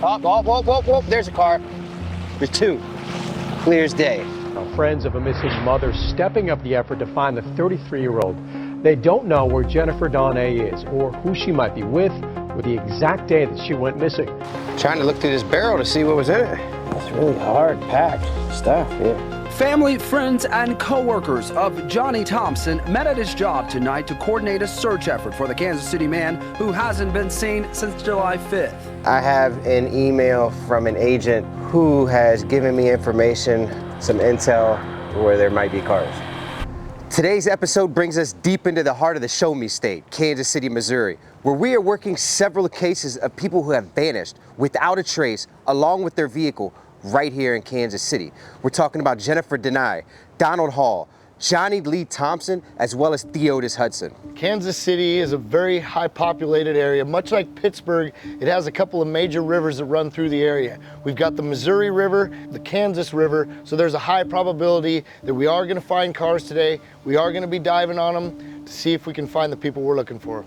Oh, whoa, whoa, whoa, whoa, there's a car. There's two. Clear as day. Now, friends of a missing mother stepping up the effort to find the 33-year-old. They don't know where Jennifer Donnay is or who she might be with or the exact day that she went missing. Trying to look through this barrel to see what was in it. It's really hard packed stuff, yeah. Family, friends, and co-workers of Johnny Thompson met at his job tonight to coordinate a search effort for the Kansas City man who hasn't been seen since July 5th. I have an email from an agent who has given me information, some intel where there might be cars. Today's episode brings us deep into the heart of the Show Me State, Kansas City, Missouri, where we are working several cases of people who have vanished without a trace along with their vehicle right here in Kansas City. We're talking about Jennifer Donnay, Donald Hall, Johnny Lee Thompson, as well as Theodis Hudson. Kansas City is a very high populated area. Much like Pittsburgh, it has a couple of major rivers that run through the area. We've got the Missouri River, the Kansas River, so there's a high probability that we are gonna find cars today. We are gonna be diving on them to see if we can find the people we're looking for.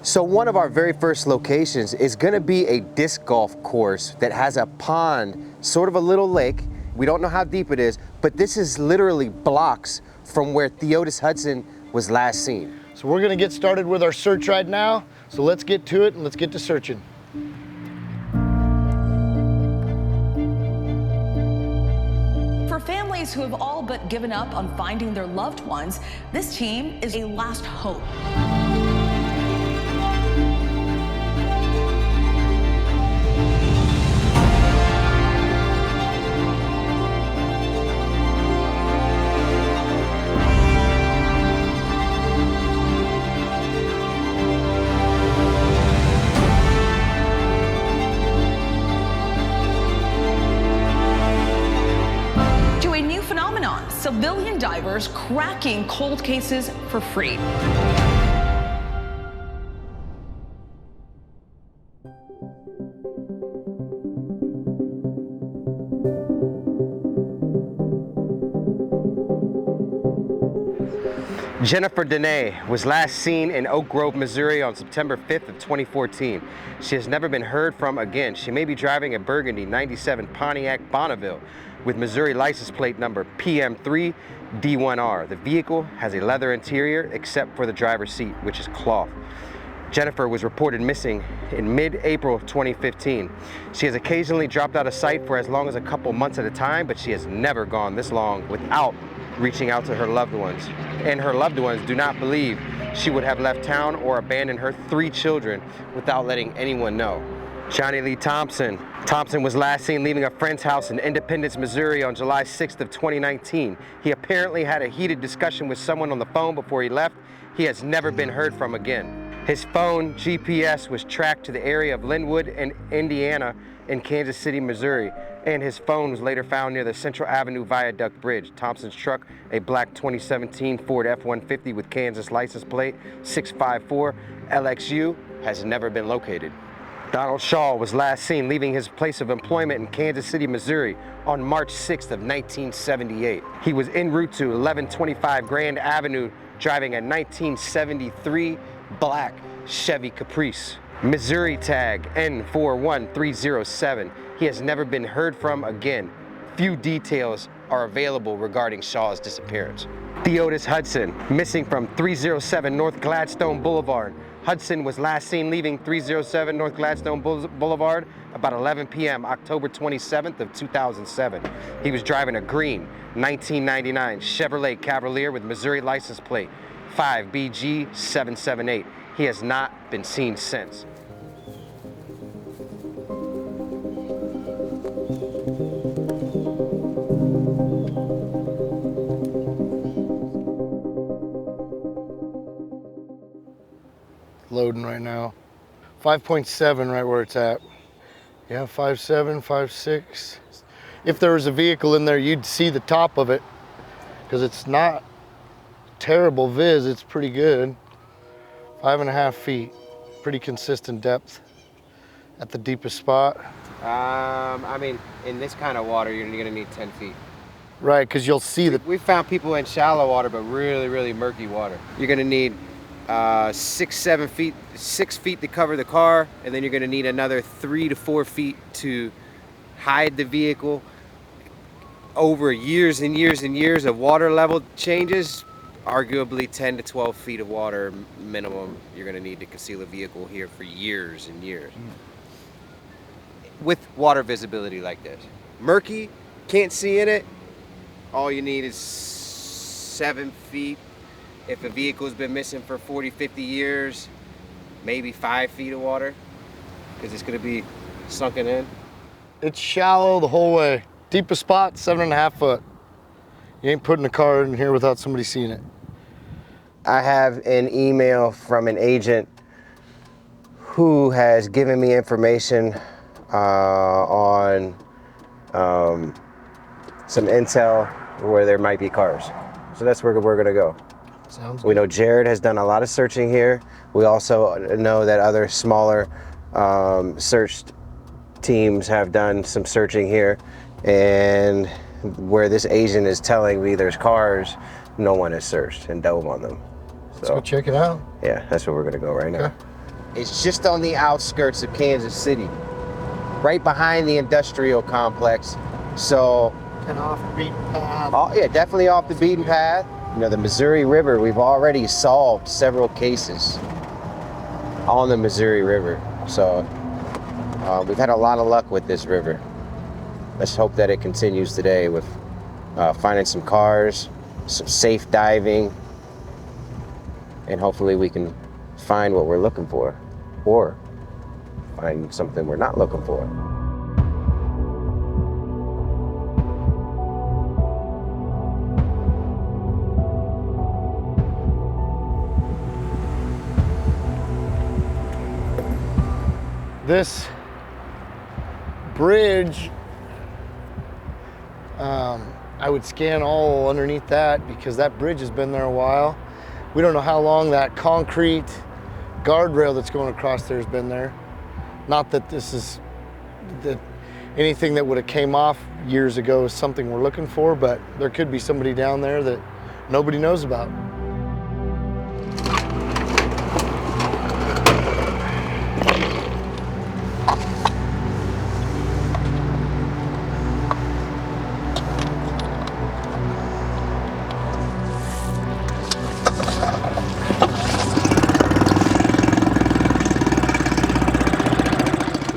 So one of our very first locations is gonna be a disc golf course that has a pond, sort of a little lake. We don't know how deep it is, but this is literally blocks from where Theodis Hudson was last seen. So we're gonna get started with our search right now. So let's get to it and let's get to searching. For families who have all but given up on finding their loved ones, this team is a last hope. Civilian divers cracking cold cases for free. Jennifer Donnay was last seen in Oak Grove, Missouri on September 5th of 2014. She has never been heard from again. She may be driving a Burgundy 97 Pontiac Bonneville with Missouri license plate number PM3D1R. The vehicle has a leather interior except for the driver's seat, which is cloth. Jennifer was reported missing in mid-April of 2015. She has occasionally dropped out of sight for as long as a couple months at a time, but she has never gone this long without reaching out to her loved ones. And her loved ones do not believe she would have left town or abandoned her 3 children without letting anyone know. Johnny Lee Thompson. Thompson was last seen leaving a friend's house in Independence, Missouri on July 6th of 2019. He apparently had a heated discussion with someone on the phone before he left. He has never been heard from again. His phone GPS was tracked to the area of Linwood and Indiana in Kansas City, Missouri, and his phone was later found near the Central Avenue Viaduct Bridge. Thompson's truck, a black 2017 Ford F-150 with Kansas license plate 654 LXU, has never been located. Donald Shaw was last seen leaving his place of employment in Kansas City, Missouri on March 6th of 1978. He was en route to 1125 Grand Avenue driving a 1973 black Chevy Caprice. Missouri tag N41307. He has never been heard from again. Few details are available regarding Shaw's disappearance. Theodis Hudson, missing from 307 North Gladstone Boulevard. Hudson was last seen leaving 307 North Gladstone Boulevard about 11 p.m. October 27th of 2007. He was driving a green 1999 Chevrolet Cavalier with Missouri license plate 5BG778. He has not been seen since. Loading right now. 5.7 right where it's at. Yeah, 5.7, 5.6. If there was a vehicle in there, you'd see the top of it because it's not terrible viz, it's pretty good. 5.5 feet, pretty consistent depth at the deepest spot. I mean, in this kind of water, you're gonna need 10 feet. Right, because you'll see that. We found people in shallow water, but really, really murky water. You're gonna need 6 feet to cover the car, and then you're going to need another 3 to 4 feet to hide the vehicle. Over years and years and years of water level changes, arguably 10 to 12 feet of water minimum you're going to need to conceal a vehicle here for years and years. With water visibility like this. Murky, can't see in it, all you need is 7 feet. If a vehicle's been missing for 40, 50 years, maybe 5 feet of water, because it's going to be sunken in. It's shallow the whole way. Deepest spot, 7.5 foot. You ain't putting a car in here without somebody seeing it. I have an email from an agent who has given me information on some intel where there might be cars. So that's where we're gonna go. Sounds We know Jared has done a lot of searching here. We also know that other smaller search teams have done some searching here. And where this agent is telling me there's cars, no one has searched and dove on them. Let's go check it out. Yeah, that's where we're gonna go right now. Okay. It's just on the outskirts of Kansas City, right behind the industrial complex. So, And off the beaten path. oh, yeah, definitely off the beaten path. You know, the Missouri River, we've already solved several cases on the Missouri River. So, we've had a lot of luck with this river. Let's hope that it continues today with finding some cars, some safe diving, and hopefully we can find what we're looking for, or find something we're not looking for. This bridge, I would scan all underneath that because that bridge has been there a while. We don't know how long that concrete guardrail that's going across there has been there. Not that this is that anything that would have came off years ago is something we're looking for, but there could be somebody down there that nobody knows about.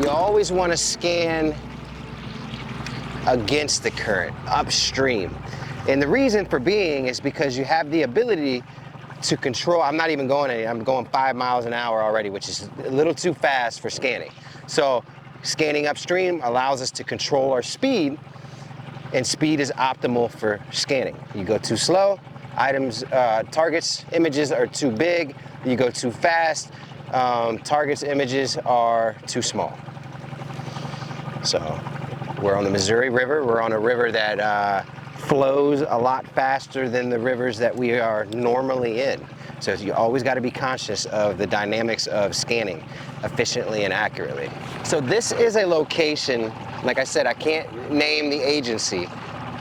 Always want to scan against the current, upstream. And the reason for being is because you have the ability to control. I'm not even going any, I'm going 5 miles an hour already, which is a little too fast for scanning. So scanning upstream allows us to control our speed, and speed is optimal for scanning. You go too slow, items, targets, images are too big. You go too fast, targets, images are too small. So we're on the Missouri River. We're on a river that flows a lot faster than the rivers that we are normally in. So you always got to be conscious of the dynamics of scanning efficiently and accurately. So this is a location, like I said, I can't name the agency,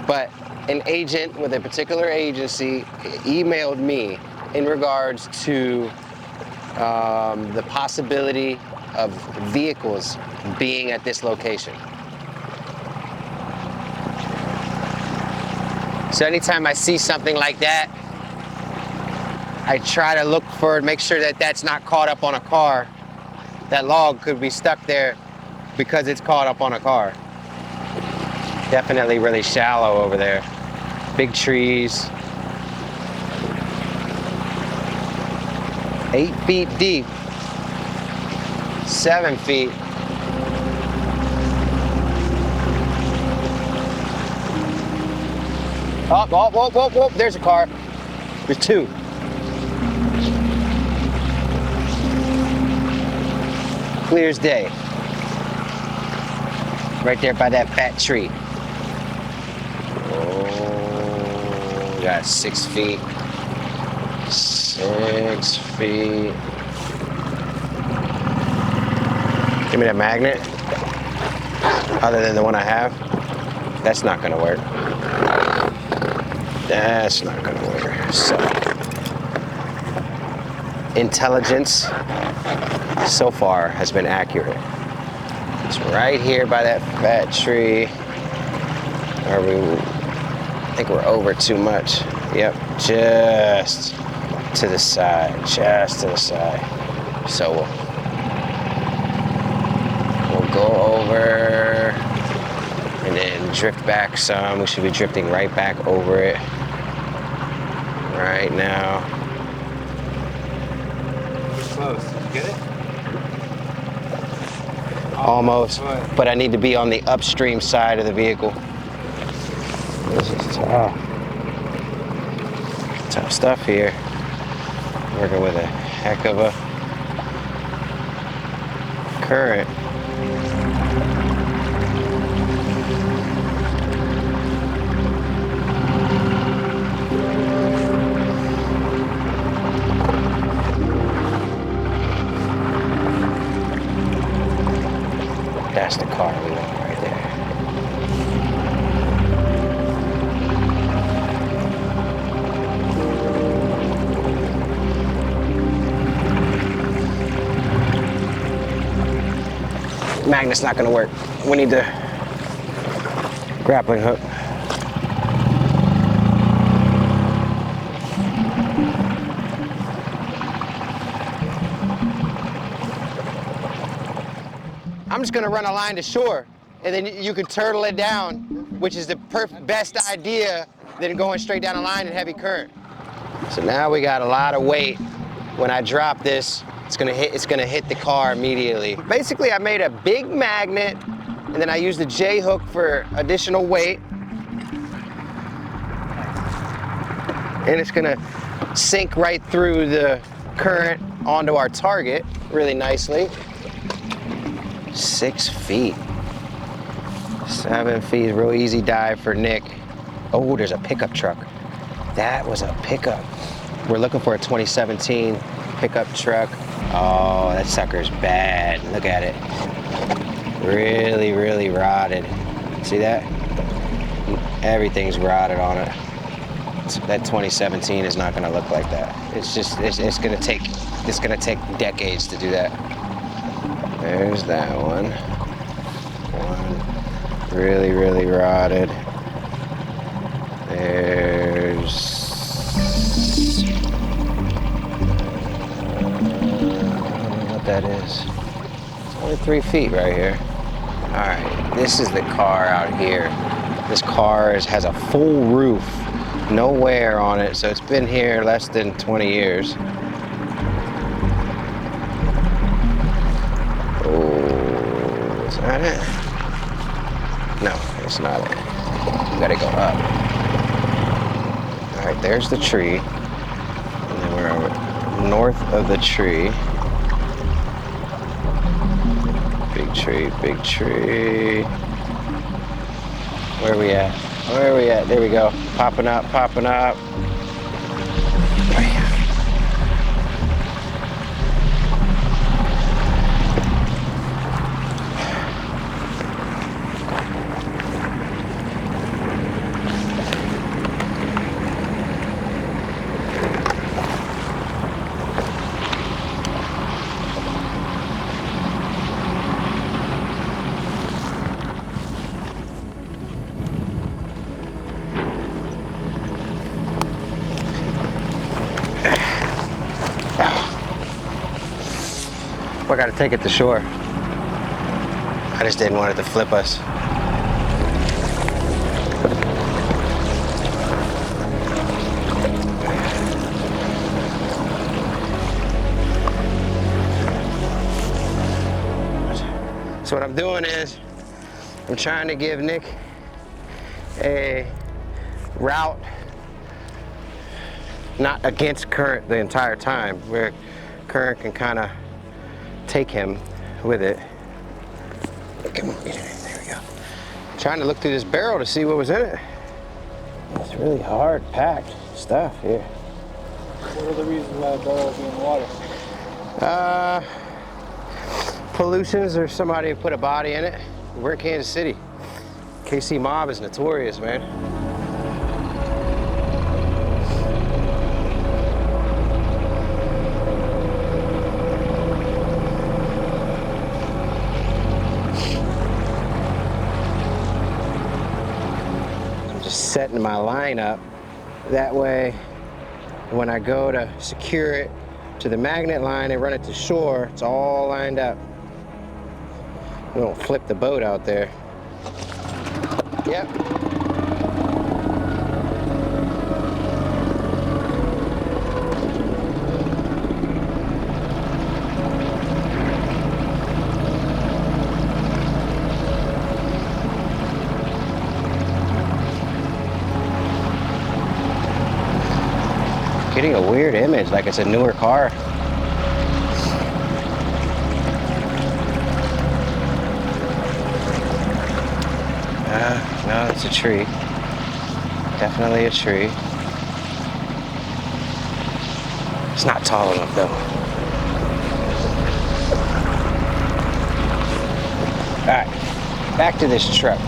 but an agent with a particular agency emailed me in regards to the possibility of vehicles being at this location. So anytime I see something like that, I try to look for it, make sure that that's not caught up on a car. That log could be stuck there because it's caught up on a car. Definitely really shallow over there. Big trees. 8 feet deep. 7 feet. Oh, whoa, whoa, whoa, whoa, there's a car. There's two. Clear as day. Right there by that fat tree. Oh, we got 6 feet. 6 feet. Give me that magnet. Other than the one I have, that's not gonna work. That's not gonna work. So intelligence so far has been accurate. It's right here by that fat tree. I think we're over too much. Yep, just to the side, just to the side. So we'll go over and then drift back some. We should be drifting right back over it right now. Close. Did you get it? Almost, but I need to be on the upstream side of the vehicle. This is tough. Tough stuff here. Working with a heck of a current. That's the car we want right there. Magnet's not gonna work. We need the grappling hook. I'm just gonna run a line to shore, and then you can turtle it down, which is the best idea than going straight down a line in heavy current. So now we got a lot of weight. When I drop this, it's gonna hit the car immediately. Basically, I made a big magnet, and then I used the J hook for additional weight. And it's gonna sink right through the current onto our target really nicely. 6 feet. 7 feet, real easy dive for Nick. Oh, there's a pickup truck. That was a pickup. We're looking for a 2017 pickup truck. Oh, that sucker's bad. Look at it. Really, really rotted. See that? Everything's rotted on it. That 2017 is not gonna look like that. It's just, it's gonna take decades to do that. There's that one. One really, really rotted. There's... I don't know what that is. It's only 3 feet right here. All right, this is the car out here. This car has a full roof, no wear on it, so it's been here less than 20 years. Is that it? No, it's not it. We gotta go up. All right, there's the tree. And then we're over north of the tree. Big tree, big tree. Where are we at? Where are we at? There we go. Popping up, popping up. I gotta take it to shore. I just didn't want it to flip us. So what I'm doing is, I'm trying to give Nick a route not against current the entire time, where current can kind of take him with it. Come on, there we go. Trying to look through this barrel to see what was in it. It's really hard packed stuff here. What are the reasons why the barrel is in the water? Pollutions, or somebody put a body in it. We're in Kansas City. KC mob is notorious, man. setting my line up. That way, when I go to secure it to the magnet line and run it to shore, it's all lined up. We don't flip the boat out there. Yep. Getting a weird image, like it's a newer car. No, it's a tree. Definitely a tree. It's not tall enough though. All right, back to this truck.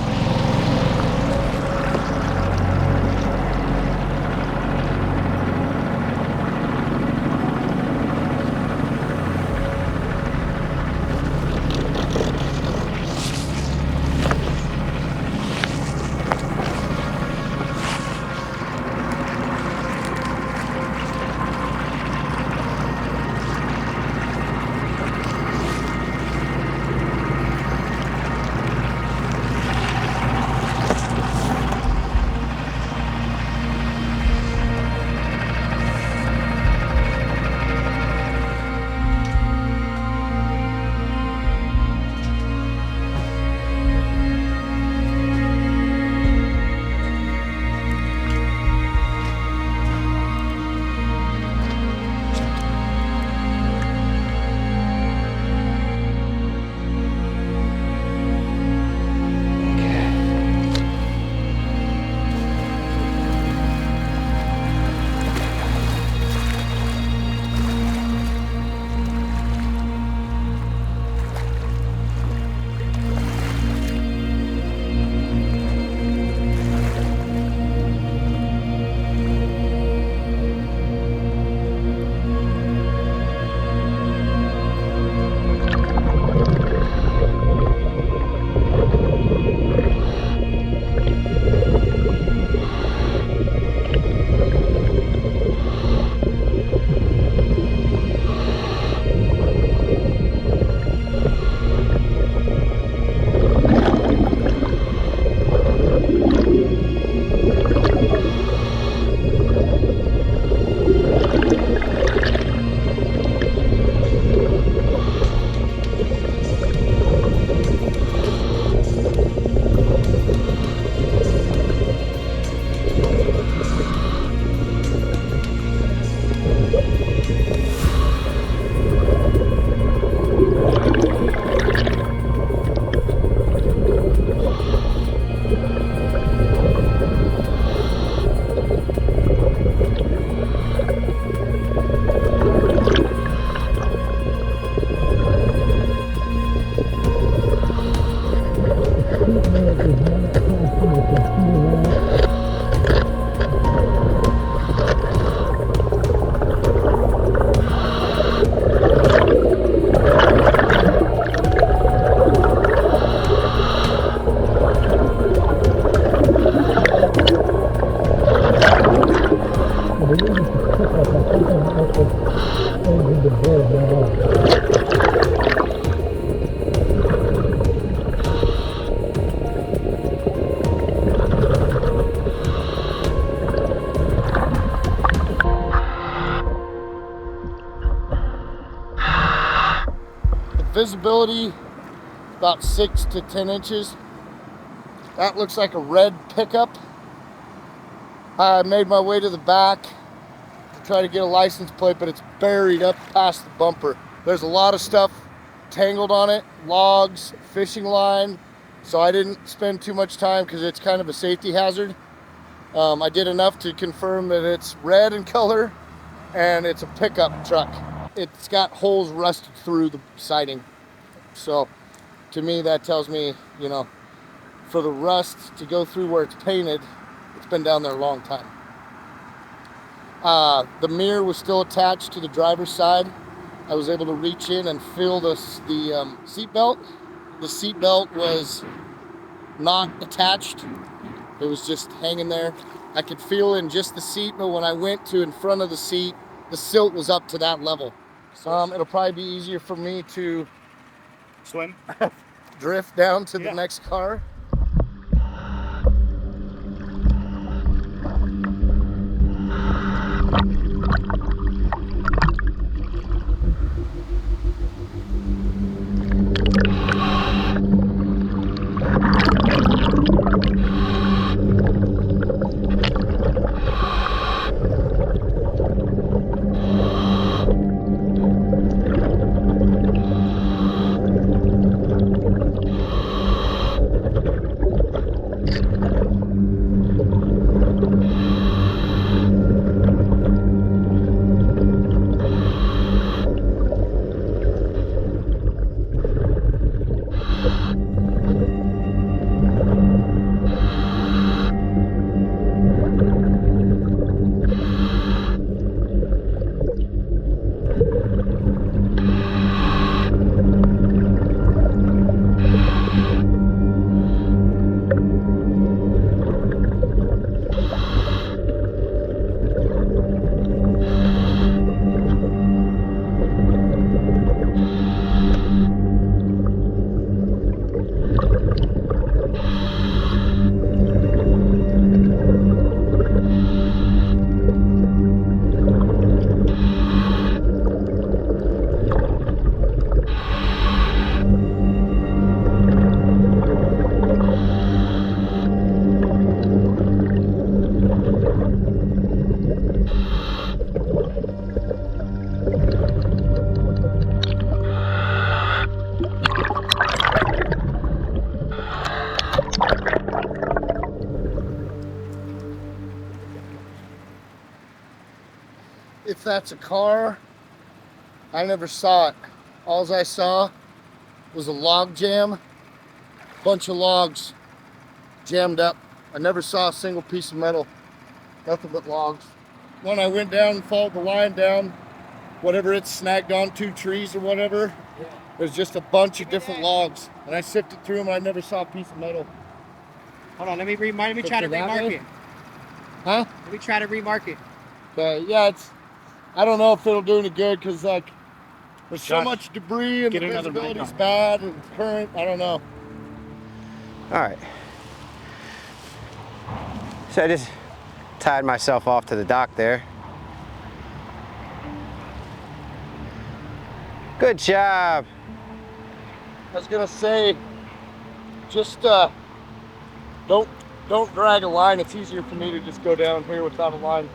Visibility about 6 to 10 inches. That looks like a red pickup. I made my way to the back to try to get a license plate, but it's buried up past the bumper. There's a lot of stuff tangled on it, logs, fishing line, so I didn't spend too much time because it's kind of a safety hazard. I did enough to confirm that it's red in color and it's a pickup truck. It's got holes rusted through the siding. So to me, that tells me, you know, for the rust to go through where it's painted, it's been down there a long time. The mirror was still attached to the driver's side. I was able to reach in and feel the seat belt. The seat belt was not attached It was just hanging there. I could feel in just the seat, but when I went to in front of the seat, the silt was up to that level. It'll probably be easier for me to Swim. drift down to the next car. If that's a car, I never saw it. All I saw was a log jam, bunch of logs jammed up. I never saw a single piece of metal, nothing but logs. When I went down and followed the line down, whatever it snagged onto, trees or whatever, there's just a bunch of different logs. And I sifted through them and I never saw a piece of metal. Hold on, let me try to remark it. Huh? Let me try to remark it. Okay, yeah, I don't know if it'll do any good because like there's so Josh, much debris and the get another mic visibility's on. bad and current. I don't know. All right. So I just tied myself off to the dock there. Good job. I was gonna say, just don't drag a line. It's easier for me to just go down here without a line.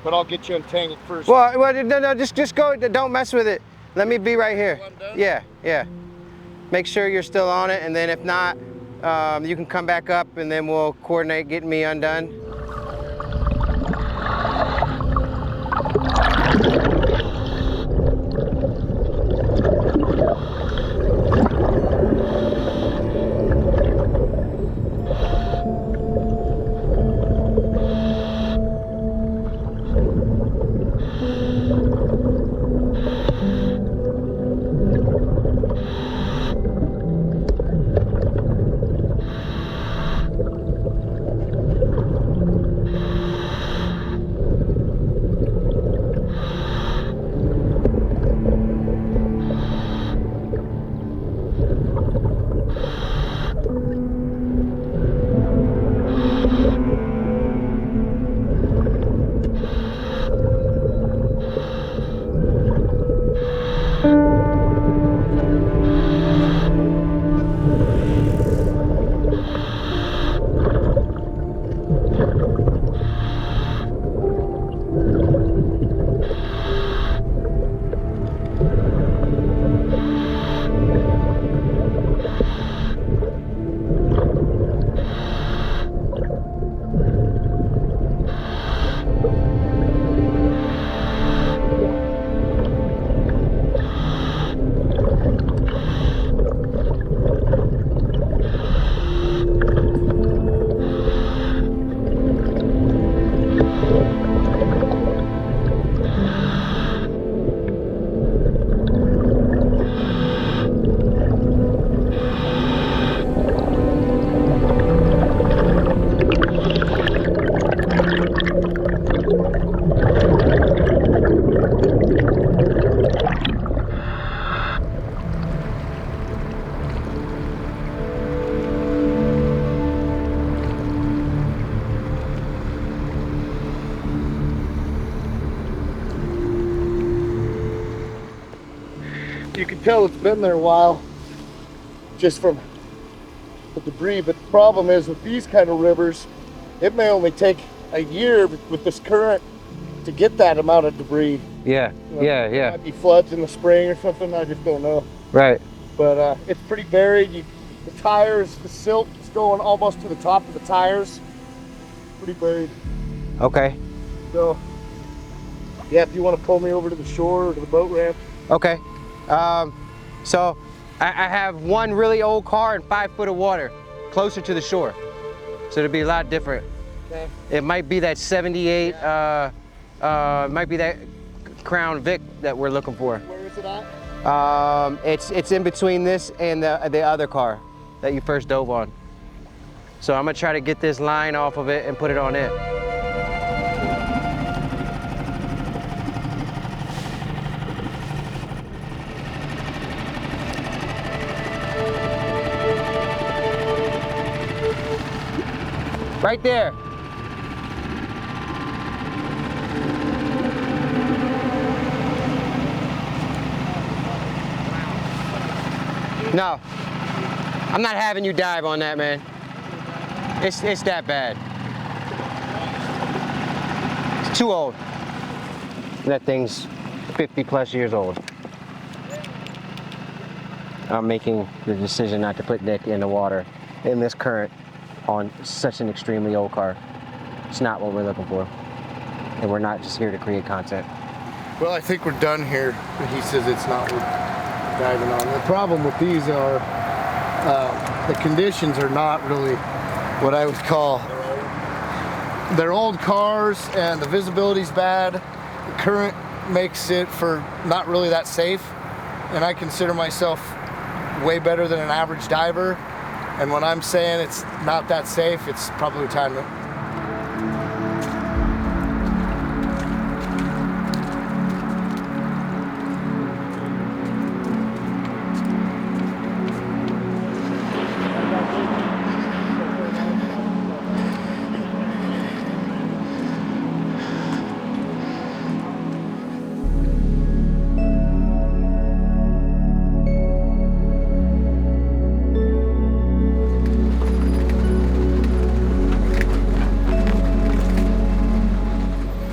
But I'll get you untangled first. Well, no, just go. Don't mess with it. Let me be right here. Yeah. Make sure you're still on it, and then if not, you can come back up, and then we'll coordinate getting me undone. you can tell it's been there a while just from the debris. But the problem is with these kind of rivers, it may only take a year with this current to get that amount of debris. Yeah, You know, yeah. There might be floods in the spring or something, I just don't know. Right. But it's pretty buried. The tires, the silt is going almost to the top of the tires. Pretty buried. Okay. So, yeah, if you want to pull me over to the shore or to the boat ramp. Okay. So I have one really old car and 5 foot of water closer to the shore. So it'll be a lot different. Okay. It might be that 78, it might be that Crown Vic that we're looking for. Where is it at? It's in between this and the other car that you first dove on. So I'm gonna try to get this line off of it and put it on it. Right there. No, I'm not having you dive on that, man. It's that bad. It's too old. That thing's 50 plus years old. I'm making the decision not to put Nick in the water in this current on such an extremely old car. It's not what we're looking for. And we're not just here to create content. Well, I think we're done here. He says it's not worth diving on. The problem with these are the conditions are not really what I would call. They're old cars and the visibility's bad. The current makes it for not really that safe. And I consider myself way better than an average diver. And when I'm saying it's not that safe, it's probably time to.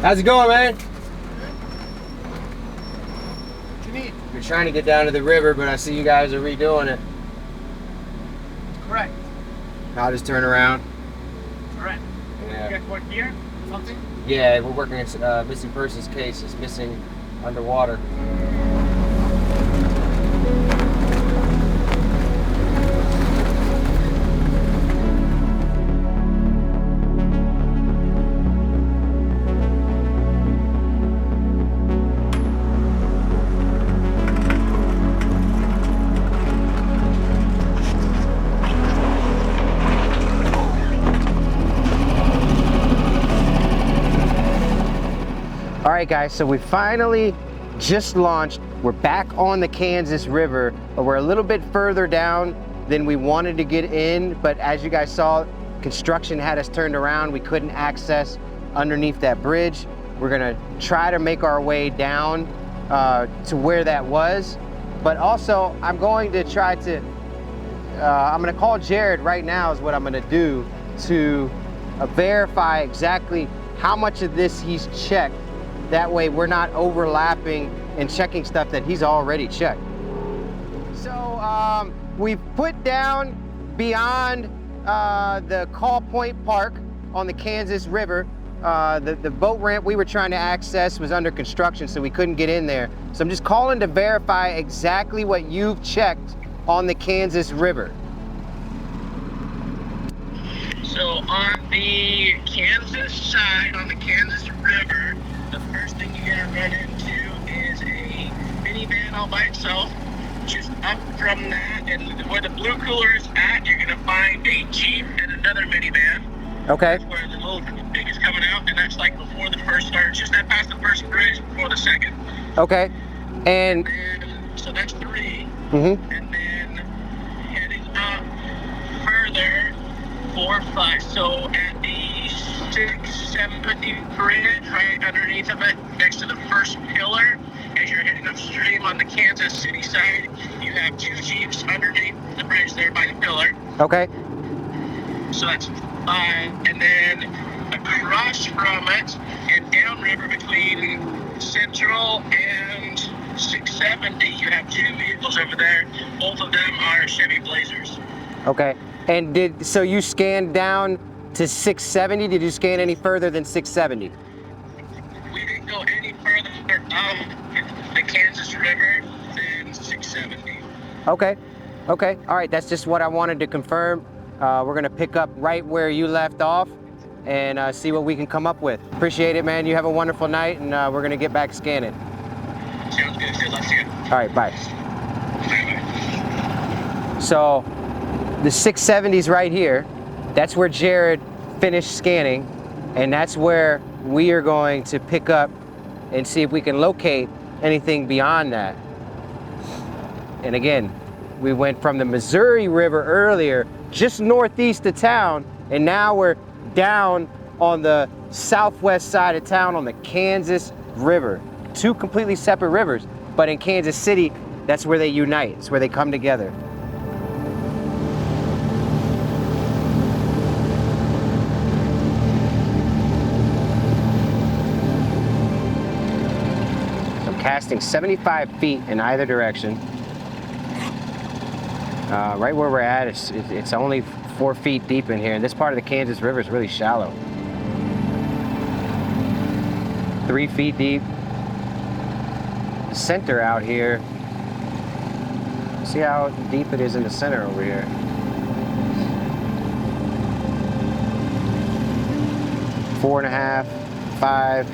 How's it going, man? What you need? We're trying to get down to the river, but I see you guys are redoing it. Correct. I'll just turn around. Correct. Yeah. You got what gear? Something? Yeah, we're working on missing persons case. It's missing underwater. All right, guys, so we finally just launched. We're back on the Kansas River, but we're a little bit further down than we wanted to get in, but as you guys saw, construction had us turned around. We couldn't access underneath that bridge. We're gonna try to make our way down to where that was, but also I'm going to try to, I'm gonna call Jared right now is what I'm gonna do to verify exactly how much of this he's checked. That way we're not overlapping and checking stuff that he's already checked. So we've put down beyond the Kaw Point Park on the Kansas River. The boat ramp we were trying to access was under construction, so we couldn't get in there. So I'm just calling to verify exactly what you've checked on the Kansas River. So on the Kansas side, on the Kansas River, the first thing you're gonna run into is a minivan all by itself. Just up from that, and where the blue cooler is at, you're gonna find a Jeep and another minivan. Okay. That's where the little thing is coming out, and that's like before the first start, just that past the first bridge before the second. Okay. And so that's 3. Mm-hmm. And then heading up further, 4, 5. So at the 670 bridge, right underneath of it, next to the first pillar, as as you're heading upstream on the Kansas City side, you have 2 Jeeps underneath the bridge there by the pillar. Okay. So that's fine. And then across from it and downriver between Central and 670, you have 2 vehicles over there. Both of them are Chevy Blazers. Okay. And so you scanned down to 670? Did you scan any further than 670? We didn't go any further the Kansas River than 670. Okay. Okay. All right. That's just what I wanted to confirm. We're going to pick up right where you left off and see what we can come up with. Appreciate it, man. You have a wonderful night, and we're going to get back scanning. Sounds good. Good luck to you. All right. Bye. Bye-bye. So the 670's right here. That's where Jared finished scanning, and that's where we are going to pick up and see if we can locate anything beyond that. And again, we went from the Missouri River earlier, just northeast of town, and now we're down on the southwest side of town on the Kansas River. 2 completely separate rivers, but in Kansas City, that's where they unite. It's where they come together. Casting 75 feet in either direction. Right where we're at, it's only 4 feet deep in here, and this part of the Kansas River is really shallow. 3 feet deep. The center out here, see how deep it is in the center over here. Four and a half, 5.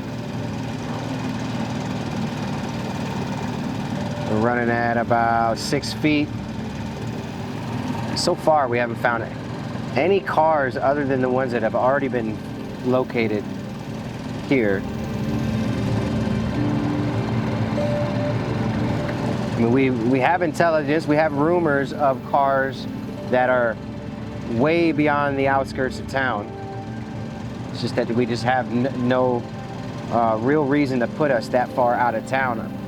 We're running at about 6 feet. So far, we haven't found any cars other than the ones that have already been located here. I mean, we have intelligence, we have rumors of cars that are way beyond the outskirts of town. It's just that we just have no real reason to put us that far out of town.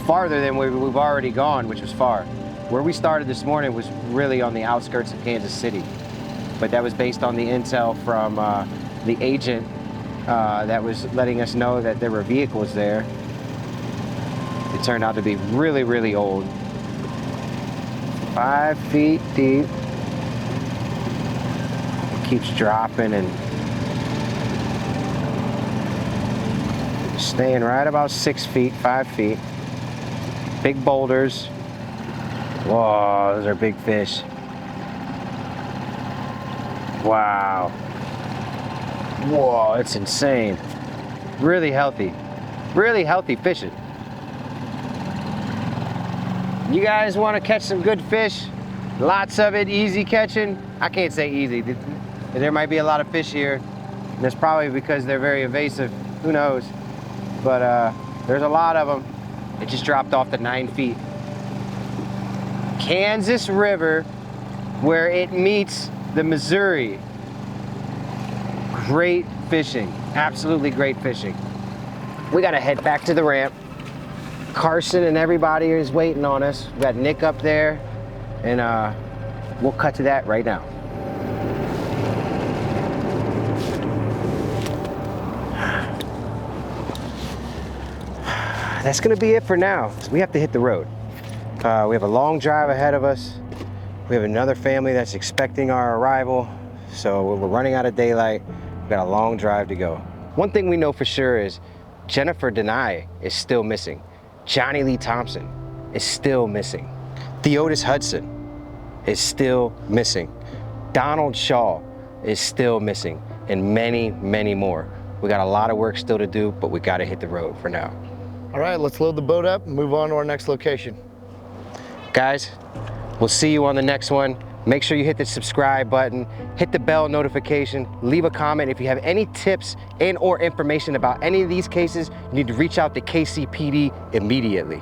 Farther than we've already gone, which was far. Where we started this morning was really on the outskirts of Kansas City, but that was based on the intel from the agent that was letting us know that there were vehicles there. It turned out to be really, really old. 5 feet deep. It keeps dropping and staying right about 6 feet, 5 feet. Big boulders. Whoa, those are big fish. Wow. Whoa, it's insane. Really healthy fishing. You guys want to catch some good fish? Lots of it, easy catching. I can't say easy. There might be a lot of fish here. And that's probably because they're very evasive. Who knows? But there's a lot of them. It just dropped off to 9 feet. Kansas River, where it meets the Missouri. Great fishing, absolutely great fishing. We gotta head back to the ramp. Carson and everybody is waiting on us. We got Nick up there, and we'll cut to that right now. That's gonna be it for now. We have to hit the road. We have a long drive ahead of us. We have another family that's expecting our arrival. So we're running out of daylight. We've got a long drive to go. One thing we know for sure is Jennifer Denai is still missing. Johnny Lee Thompson is still missing. Theodis Hudson is still missing. Donald Shaw is still missing, and many, many more. We got a lot of work still to do, but we gotta hit the road for now. All right, let's load the boat up and move on to our next location. Guys, we'll see you on the next one. Make sure you hit the subscribe button, hit the bell notification, leave a comment. If you have any tips and or information about any of these cases, you need to reach out to KCPD immediately.